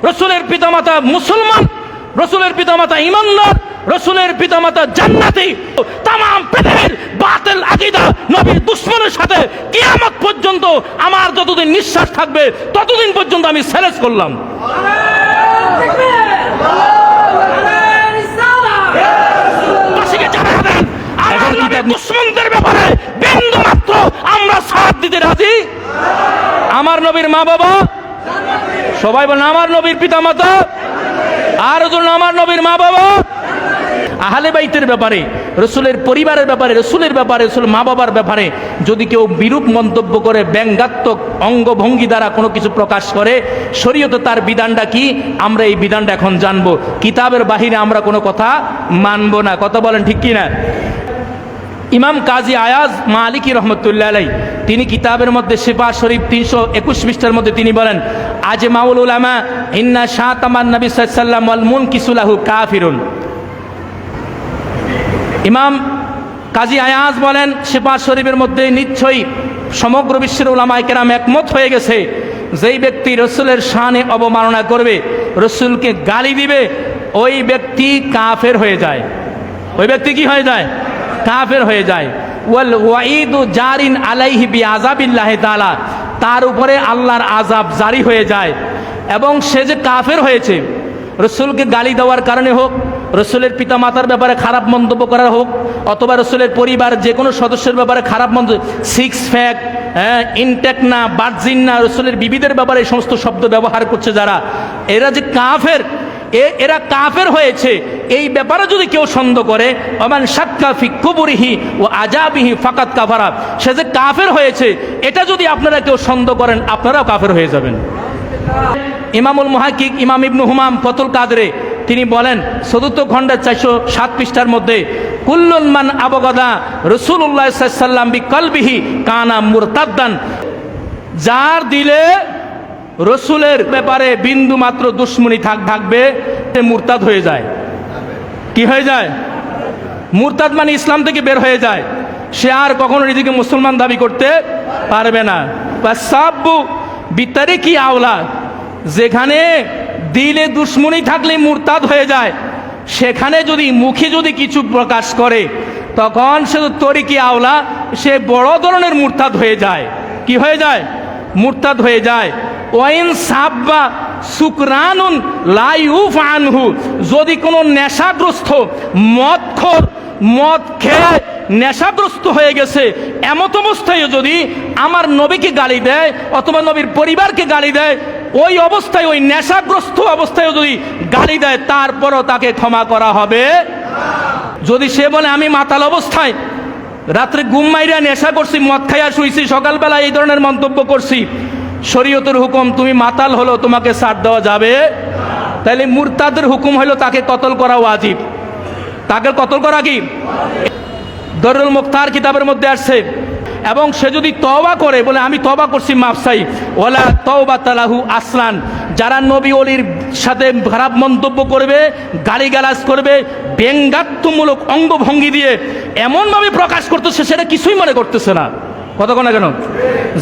রসুলের পিতামাতা মুসলমান, রসুলের পিতামাতা ঈমানদার, রসুলের পিতামাতা জান্নাতি। তামাম পৃথিবীর বাতিল আকীদা নবীর দুশমনের সাথে কিয়ামত পর্যন্ত আমার যতদিন নিঃশ্বাস থাকবে ততদিন পর্যন্ত আমি চ্যালেঞ্জ করলাম। দুশমনদের ব্যাপারে বিন্দু মাত্র আমরা সাথ দিতে রাজি। আমার নবীর মা বাবা, সবাই বলেন আমার নবীর পিতামাতা, আর আমার নবীর মা বাবা, আহলে বাইতের ব্যাপারে, রসুলের পরিবারের ব্যাপারে, রসুলের ব্যাপারে, রসুল মা বাবার ব্যাপারে যদি কেউ বিরূপ মন্তব্য করে, ব্যঙ্গাত্মক অঙ্গভঙ্গি দ্বারা কোনো কিছু প্রকাশ করে, শরীয়তে তার বিধানটা কি আমরা এই বিধানটা এখন জানবো। কিতাবের বাহিরে আমরা কোনো কথা মানবো না। কথা বলেন ঠিক কি না? ইমাম কাজী আয়াজ মালিকি রহমতুল্লাহ আলাই তিনি কিতাবের মধ্যে শিফা শরীফ 321 পৃষ্ঠার মধ্যে তিনি বলেন, আজমাউল উলামা ইন্না শাতামান নবী সাল্লাল্লাহু আলাইহি ওয়াসাল্লাম ওয়াল মুনকিসু লাহু কাফিরুন। ইমাম কাজী আয়াজ বলেন শিফা শরীফের মধ্যে নিশ্চয়ই সমগ্র বিশ্বের উলামায়ে কেরাম একমত হয়ে গেছে, যেই ব্যক্তি রসুলের শানে অবমাননা করবে, রসুলকে গালি দিবে, ওই ব্যক্তি কাফের হয়ে যায়। ওই ব্যক্তি কি হয়ে যায়? কাফের হয়ে যায়। ওয়াল ওয়াইদু জারিন আলাইহি বিআযাবিল্লাহি তাআলা, তার উপরে আল্লাহর আযাব জারি হয়ে যায়। এবং সে যে কাফের হয়েছে, রসুলকে গালি দেওয়ার কারণে হোক, রসুলের পিতামাতার ব্যাপারে খারাপ মন্তব্য করার হোক, অথবা রসুলের পরিবার যে কোনো সদস্যের ব্যাপারে খারাপ মন্তব্য, সিক্স ফ্যাক, ইনটেক না, বার্জিন না, রসুলের বিবিদের ব্যাপারে এই সমস্ত শব্দ ব্যবহার করছে যারা, এরা যে কাফের, এরা কাফের হয়েছে এই ব্যাপারে যদি কেউ সন্দেহ করে, ওমান শাক্কা ফি কুবরিহি ওয়া আযাবিহি ফাকাত কাফারা, সে যে কাফের হয়েছে এটা যদি আপনারা কেউ সন্দেহ করেন, আপনারাও কাফের হয়ে যাবেন। ইমামুল মুহাক্কিক ইমাম ইবনু হুমাম ফতুল কাদরে তিনি বলেন ৪র্থ খণ্ডের ৪০৭ পৃষ্ঠার মধ্যে, কুল্লুন মান আবগাদা রাসূলুল্লাহ সাল্লাল্লাহু আলাইহি ওয়াসাল্লাম বিকলবিহি কানা মুরতাদ্দান, যার দিলে রসুলের ব্যাপারে বিন্দু মাত্র দুশ্মনী থাকবে সে মুরতাদ হয়ে যায়। কি হয়ে যায়? মুরতাদ মানে ইসলাম থেকে বের হয়ে যায়, সে আর কখনো নিজেকে মুসলমান দাবি করতে পারবে না। সাব্বু বিতারিকি আওলা, যেখানে দিলে দুশ্মনী থাকলে মুরতাদ হয়ে যায়, সেখানে যদি মুখে যদি কিছু প্রকাশ করে তখন সে তরিকি আওলা, সে বড় ধরনের মুরতাদ হয়ে যায়। কি হয়ে যায়? মুরতাদ হয়ে যায়। ওয়াইন সাব্বা সুকরানুন লা ইউফ আনহু, যদি কোনো নেশাগ্রস্ত মদখোর, মদ খেয়ে নেশাগ্রস্ত হয়ে গেছে এমত অবস্থায় যদি আমার নবীকে গালি দেয় অথবা নবীর পরিবারকে গালি দেয়, ওই অবস্থায়, ওই নেশাগ্রস্ত অবস্থায় যদি গালি দেয় তারপরও তাকে ক্ষমা করা হবে। যদি সে বলে আমি মাতাল অবস্থায় রাত্রে ঘুম মাইরা নেশা করছি, মদ খাইয়া শুইছি, সকালবেলা এই ধরনের মন্তব্য করছি, শরীয়তের হুকুম তুমি মাতাল হলো তোমাকে ছাড় দেওয়া যাবে? তাহলে মুরতাদের হুকুম হলো তাকে কতল করা ওয়াজিব। তাকে কতল করা কি? দরুল মুখতার কিতাবের মধ্যে আসছে। এবং সে যদি তওবা করে, বলে আমি তওবা করছি, মাফ চাই, ওয়ালা তাওবাতা লাহু আসলান, যারা নবী ওলির সাথে খারাপ মন্তব্য করবে, গালিগালাজ করবে, ব্যঙ্গাত্মমূলক অঙ্গভঙ্গি দিয়ে এমনভাবে প্রকাশ করতেছে সেটা কিছুই মনে করতেছে না। কথা কোনা কেন?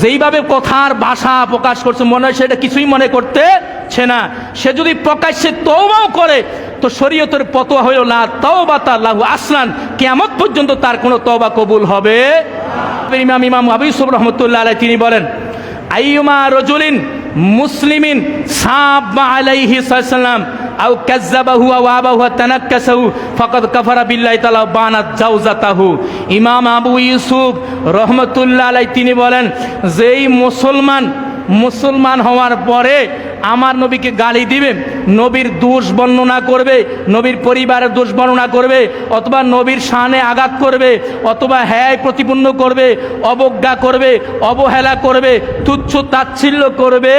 যেইভাবে কথার ভাষা প্রকাশ করছে মনে হয় সেটা কিছুই মনে করতেছে না। সে যদি প্রকাশ্যে তওবাও করে তো শরীয়তের ফতোয়া হইল না তাওবাতা লাহু আসলান, কিয়ামত পর্যন্ত তার কোনো তওবা কবুল হবে। ইমাম আবু ইউসুফ রহমতুল্লাহ আলাইহি তিনি বলেন, আইয়ুমা রাজুলিন মুসলিমিন সাব্বা আলাইহি সাল্লাম আও কাযাবাহু ওয়া আবাহু তানাক্কাসাহু ফাকাদ কাফারা বিল্লাহি তাআলা বানাত জাওজাতাহু। ইমাম আবু ইউসুফ রহমতুল্লাহ আলাইহি তিনি বলেন, যেই মুসলমান হওয়ার পরে আমার নবীকে গালি দিবে, নবীর দোষ বর্ণনা করবে, নবীর পরিবারের দোষ বর্ণনা করবে, অথবা নবীর শানে আঘাত করবে, অথবা হ্যায় প্রতিপন্ন করবে, অবজ্ঞা করবে, অবহেলা করবে, তুচ্ছ তাচ্ছিল্য করবে,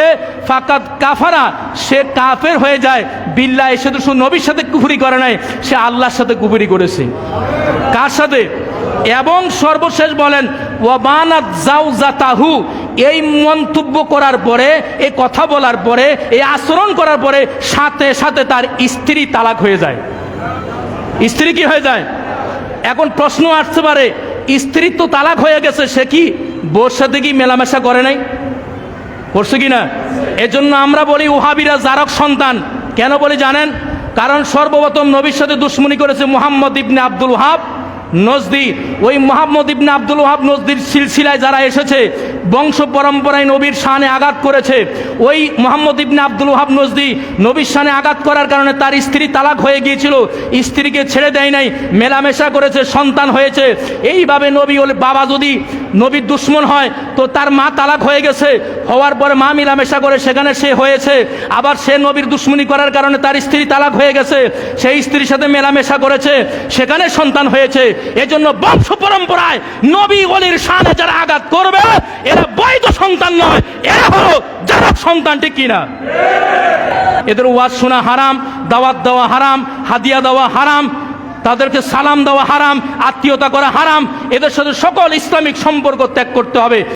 ফাকাত কাফারা, সে কাফের হয়ে যায়। বিল্লাহ, সে তো শুধু নবীর সাথে কুফরি করে নাই, সে আল্লাহর সাথে কুফরি করেছে। কার সাথে? এবং সর্বশেষ বলেন ওয়াবানাত জাওজাতাহু, এই মন্তব্য করার পরে, এই কথা বলার পরে, এই আচরণ করার পরে সাথে সাথে তার স্ত্রী তালাক হয়ে যায়। স্ত্রী কি হয়ে যায়? এখন প্রশ্ন আসতে পারে, স্ত্রী তো তালাক হয়ে গেছে, সে কি বউর সাথে কি মেলামেশা করে নাই? করছে কি না? এজন্য আমরা বলি ওহাবিরা জারক সন্তান। কেন বলি জানেন? কারণ সর্বপ্রথম নবীর সাথে দুশ্মনী করেছে মুহাম্মদ ইবনে আব্দুল ওয়াহাব নজদি। ওই মুহাম্মদ ইবনে আব্দুল ওয়াহাব নজদির সিলসিলায় যারা এসেছে, বংশ পরম্পরায় নবীর শানে আঘাত করেছে, ওই মুহাম্মদ ইবনে আব্দুল ওয়াহাব নজদি নবীর শানে আঘাত করার কারণে তার স্ত্রী তালাক হয়ে গিয়েছিল, স্ত্রীকে ছেড়ে দেয় নাই, মেলামেশা করেছে, সন্তান হয়েছে। এইভাবে নবী ওর বাবা যদি নবীর দুশ্মন হয় তো তার মা তালাক হয়ে গেছে, হওয়ার পরে মা মেলামেশা করে সেখানে সে হয়েছে, আবার সে নবীর দুশ্মনী করার কারণে তার স্ত্রী তালাক হয়ে গেছে, সেই স্ত্রীর সাথে মেলামেশা করেছে, সেখানে সন্তান হয়েছে। এজন্য বংশ পরম্পরায় নবী ওলির শানে যারা আঘাত করবে এরা বৈধ সন্তান নয়, এরা হলো জারক সন্তান। ঠিক কিনা? এদের ওয়াজ শোনা হারাম, দাওয়াত দেওয়া হারাম, হাদিয়া দেওয়া হারাম, তাদেরকে সালাম দেওয়া হারাম, আত্মীয়তা করা হারাম। এদের সাথে সকল ইসলামিক সম্পর্ক ত্যাগ করতে হবে।